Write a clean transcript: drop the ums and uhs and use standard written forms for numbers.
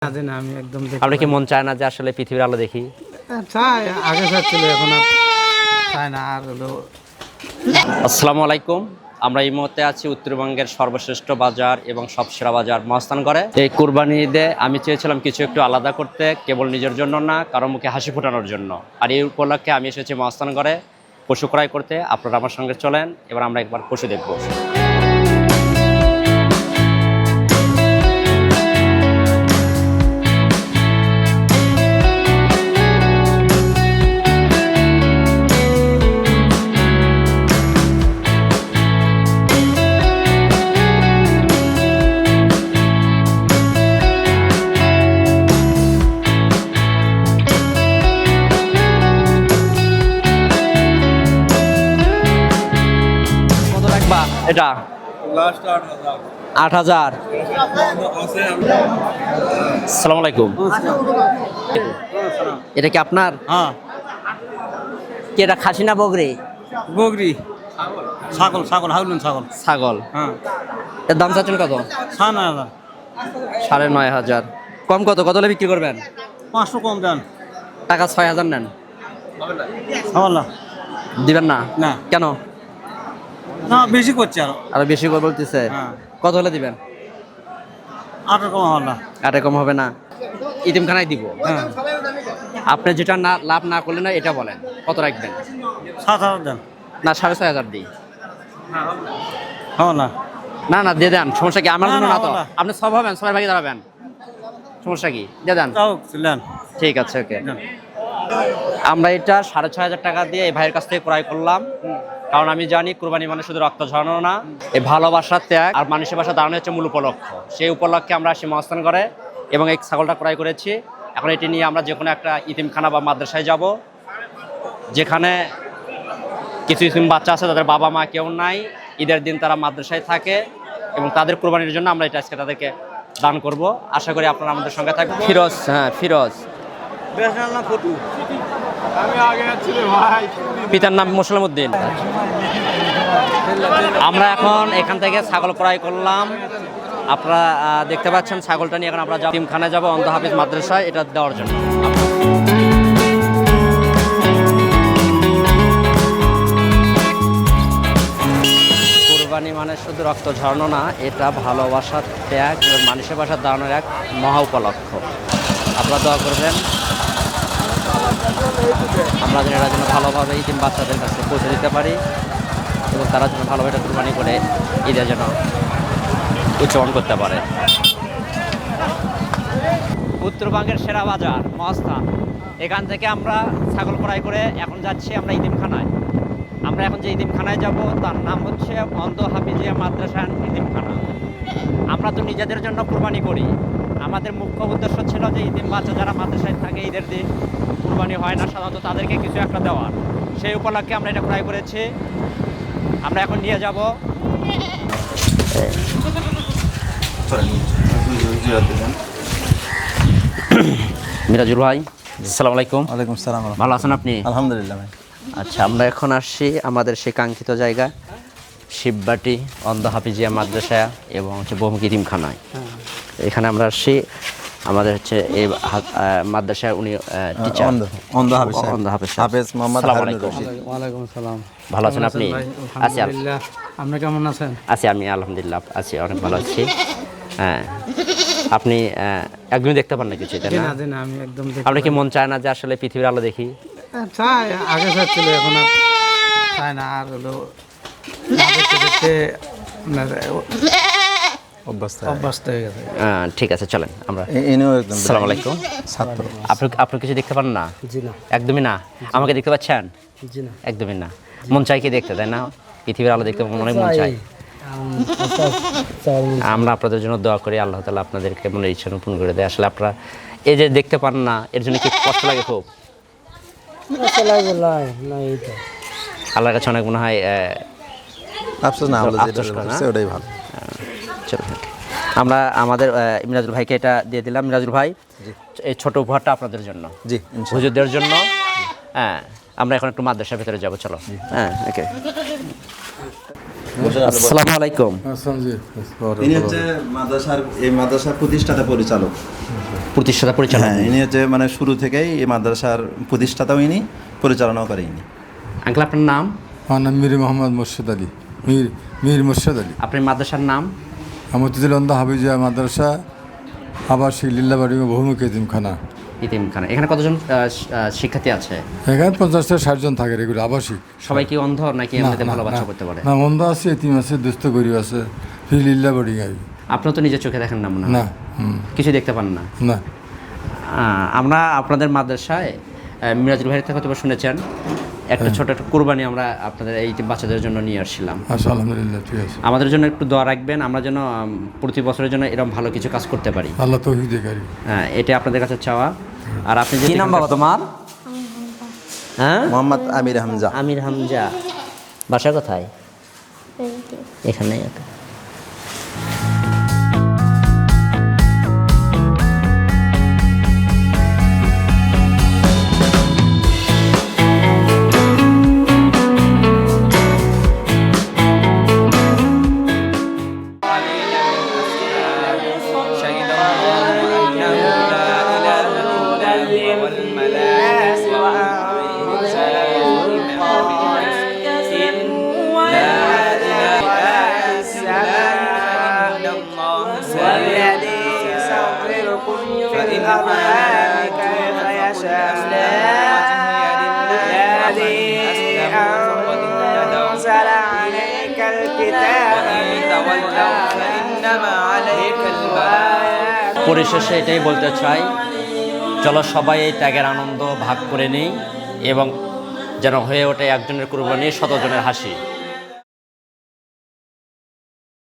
আপনি কি মন চায় না যে আসলে পৃথিবীর আলো দেখি? চাই, আগে চাচ্ছিল, এখন আর চায় না। আর হলো আসসালামু আলাইকুম। আমরা এই মুহূর্তে আছি উত্তরবঙ্গের সর্বশ্রেষ্ঠ বাজার এবং সবসেরা বাজার মহাস্থানগড়ে। এই কুরবানি ঈদে আমি চেয়েছিলাম কিছু একটু আলাদা করতে, কেবল নিজের জন্য না, কারো মুখে হাসি ফোটানোর জন্য। আর এই উপলক্ষে আমি এসেছি মহাস্থানগড়ে পশু ক্রয় করতে। আপনারা আমার সঙ্গে চলেন, এবার আমরা একবার পশু দেখব। এটা 8,000। আসসালামু আলাইকুম। এটা কি আপনার? হ্যাঁ, কি এটা খাসি না বগরি? বগরি। ছাগল, ছাগল, হাউলুন ছাগল। ছাগল। হ্যাঁ, এর দাম চাচ্ছেন কত? 9,500। কম কত হলে বিক্রি করবেন? 500 কম দেন। টাকা 6,000 নেন। হ্যাঁ, দিবেন না? না। কেন? না, বেশি করছে আরো বেশি করে বলতেছে। হ্যাঁ। কত হলে দিবেন? 8 কম হলো। আরে কম হবে না, ইতিমখানায় দিব। হ্যাঁ, আপনি যেটা না লাভ না করলে না এটা বলেন, কত রাখবেন? 7,000 দেন। না, 6,500 দিই। হ্যাঁ, না না না, দিয়ে দেন, সমস্যা কি? আমার না, জন্য না, না তো। না। আপনি সব হবেন, সবাই ভাগে দাঁড়াবেন, সমস্যা কি? দিয়ে দেন। তাও দেন। ঠিক আছে, ওকে। দেন। আমরা এটা 6,500 টাকা দিয়ে এই ভাইয়ের কাছ থেকে ক্রয় করলাম, কারণ আমি জানি কুরবানি মানে শুধু রক্ত ঝরানো না, এই ভালোবাসার ত্যাগ আর মানুষের পাশে দাঁড়ানো হচ্ছে মূল উপলক্ষ। সেই উপলক্ষে আমরা আসি মহাস্থান করে এবং এই ছাগলটা ক্রয় করেছি। এখন এটি নিয়ে আমরা যে কোনো একটা ইতিমখানা বা মাদ্রাসায় যাব, যেখানে কিছু ইতিম বাচ্চা আছে তাদের বাবা মা কেউ নাই, ঈদের দিন তারা মাদ্রাসায় থাকে এবং তাদের কুরবানির জন্য আমরা এটা আজকে তাদেরকে দান করব। আশা করি আপনারা আমাদের সঙ্গে থাকবেন। ফিরোজ, হ্যাঁ ফিরোজ। পিতার নাম মুসলিম উদ্দিন। আমরা এখন এখান থেকে ছাগল ক্রয় করলাম। আপনারা দেখতে পাচ্ছেন ছাগলটা নিয়ে এখন আমরা ইতিমখানায় যাব, অন্ধ হাফিজ মাদ্রাসায় এটা দেওয়ার জন্য। কুরবানি মানে শুধু রক্ত ঝরানো না, এটা ভালোবাসার ত্যাগ এবং মানুষের পাশে দাঁড়ানোর এক মহা উপলক্ষ। আপনারা দোয়া করবেন আমরা যেন এরা যেন ভালোভাবে ইতিম বাচ্চাদের কাছে পৌঁছে দিতে পারি এবং তারা যেন ভালোভাবে কুরবানি করে ঈদের যেন উদযাপন করতে পারে। উত্তরবঙ্গের সেরা বাজার মহাস্থান, এখান থেকে আমরা ছাগল ক্রয় করে এখন যাচ্ছি আমরা ইতিমখানায়। আমরা এখন যে ইতিমখানায় যাব তার নাম হচ্ছে অন্ধ হাফিজিয়া মাদ্রাসা ইতিমখানা। আমরা তো নিজেদের জন্য কুরবানি করি, আমাদের মুখ্য উদ্দেশ্য ছিল যে ইতিম বাচ্চা যারা মাদ্রাসায় থাকে ঈদের দিন কুরবানি হয় না সাধারণত, তাদেরকে কিছু একটা দেওয়ার। সেই উপলক্ষে আমরা এটা ক্রয় করেছি। আমরা এখন নিয়ে যাব। মিরাজুল ভাই, আসসালামু আলাইকুম। ওয়ালাইকুম সালাম। ভালো আছেন আপনি? আলহামদুলিল্লাহ ভাই। আচ্ছা, আমরা এখন আসছি আমাদের সেই কাঙ্ক্ষিত জায়গা শিববাটি অন্ধ হাফিজিয়া মাদ্রাসা এবং হচ্ছে বহুমুখী ইতিমখানায়। এখানে আমরা আসছি, আমাদের হচ্ছে এই মাদ্রাসায় উনি টিচার, অন্ধ হাফেজ হাফেজ মোহাম্মদ আসসালামু হারুনুর আলাইকুম। রশিদ। ওয়ালাইকুম সালাম। ভালো আছেন আপনি? আছি আলহামদুলিল্লাহ। আপনি কেমন আছেন? আছি, আমি আলহামদুলিল্লাহ আছি, অনেক ভালো আছি। হ্যাঁ, আপনি একদমই দেখতে পান না কিছু, তাই না? দিন আমি একদম আপনি কি মন চায় না যে আসলে পৃথিবীর আলো দেখি? চাই, আগে চাচ্ছিল, এখন আর চায় না। আর হলো দেখতে দেখতে অভ্যস্ত হয়ে গেছে। ঠিক আছে, চলেন আমরা। আসসালামু আলাইকুম। ছাত্র। আপনি কিছু দেখতে পান না? জি না। একদমই না। আমাকে দেখতে পাচ্ছেন? জি না। একদমই না। মন চাই কি দেখতে, তাই না? পৃথিবীর আলো দেখতে অনেক মন চাই। আমরা আপনাদের জন্য দোয়া করি, আল্লাহ তাআলা আপনাদেরকে মনের ইচ্ছা পূরণ করে দেয়। আসলে আপনারা এই যে দেখতে পান না, এর জন্য কি কষ্ট লাগে? খুব আল্লাহর কাছে অনেক মনে হয় আফসোস না, ওটাই ভালো। চলো, আমরা আমাদের মিরাজুল ভাইকে এটা দিয়ে দিলাম। মিরাজুল ভাই, এই ছোট উপহারটা আপনাদের জন্য, জি, হুজুরদের জন্য। হ্যাঁ, আমরা এখন একটু মাদ্রাসার ভিতরে যাবো, চলো। হ্যাঁ, ওকে। আসসালামু আলাইকুম। তিনি হচ্ছে এই মাদ্রাসার প্রতিষ্ঠাতা পরিচালক। প্রতিষ্ঠাতা পরিচালক হ্যাঁ, ইনি হচ্ছে মানে শুরু থেকেই এই মাদ্রাসার প্রতিষ্ঠাতাও ইনি, পরিচালনাও করে ইনি। আঙ্কেল আপনার নাম? আমার নাম মীর মোহাম্মদ মোর্শেদ আলী, মীর মোর্শেদ আলী। আপনার মাদ্রাসার নাম? আমতিজুলন্দা হাবিজিয়া মাদ্রাসা আবাসিক লিল্লাবাড়ি বহুমুখী এতিমখানা। ইতিমখানা। এখানে কতজন শিক্ষার্থী আছে? এখানে 50 থেকে 60 জন থাকে, এগুলো আবাসিক। সবাই কি অন্ধ নাকি এমনিতে ভালো বাচ্চা করতে পারে? না, অন্ধ আছে, এতিম আছে, দুস্থ গরিব আছে, ফির লিল্লাবাড়ি গাই। আপনার তো নিজের চোখে দেখেন না মনে হয়? না। কিছু দেখতে পান না? না। আমরা আপনাদের মাদ্রাসায় মিরাজুল ভাইয়ের থেকে হয়তো শুনেছেন একটা ছোট একটা কুরবানি আমরা আপনাদের এই বাচ্চাদের জন্য নিয়ে আসছিলাম। আচ্ছা, আলহামদুলিল্লাহ, ঠিক আছে। আমাদের জন্য একটু দোয়া রাখবেন, আমরা যেন প্রতি বছরের জন্য এরকম ভালো কিছু কাজ করতে পারি। আল্লাহ তৌফিক দেয় কারি। হ্যাঁ, এটা আপনাদের কাছে চাওয়া। আর আপনি কি নাম বাবা তোমার? হ্যাঁ, মোহাম্মদ আমির হামজা। আমির হামজা। বাসা কোথায়? এখানে। পরিশেষে এটাই বলতে চাই, চলো সবাই এই ত্যাগের আনন্দ ভাগ করে নিই এবং যেন হয়ে ওঠে একজনের কুরবানি 100 জনের হাসি।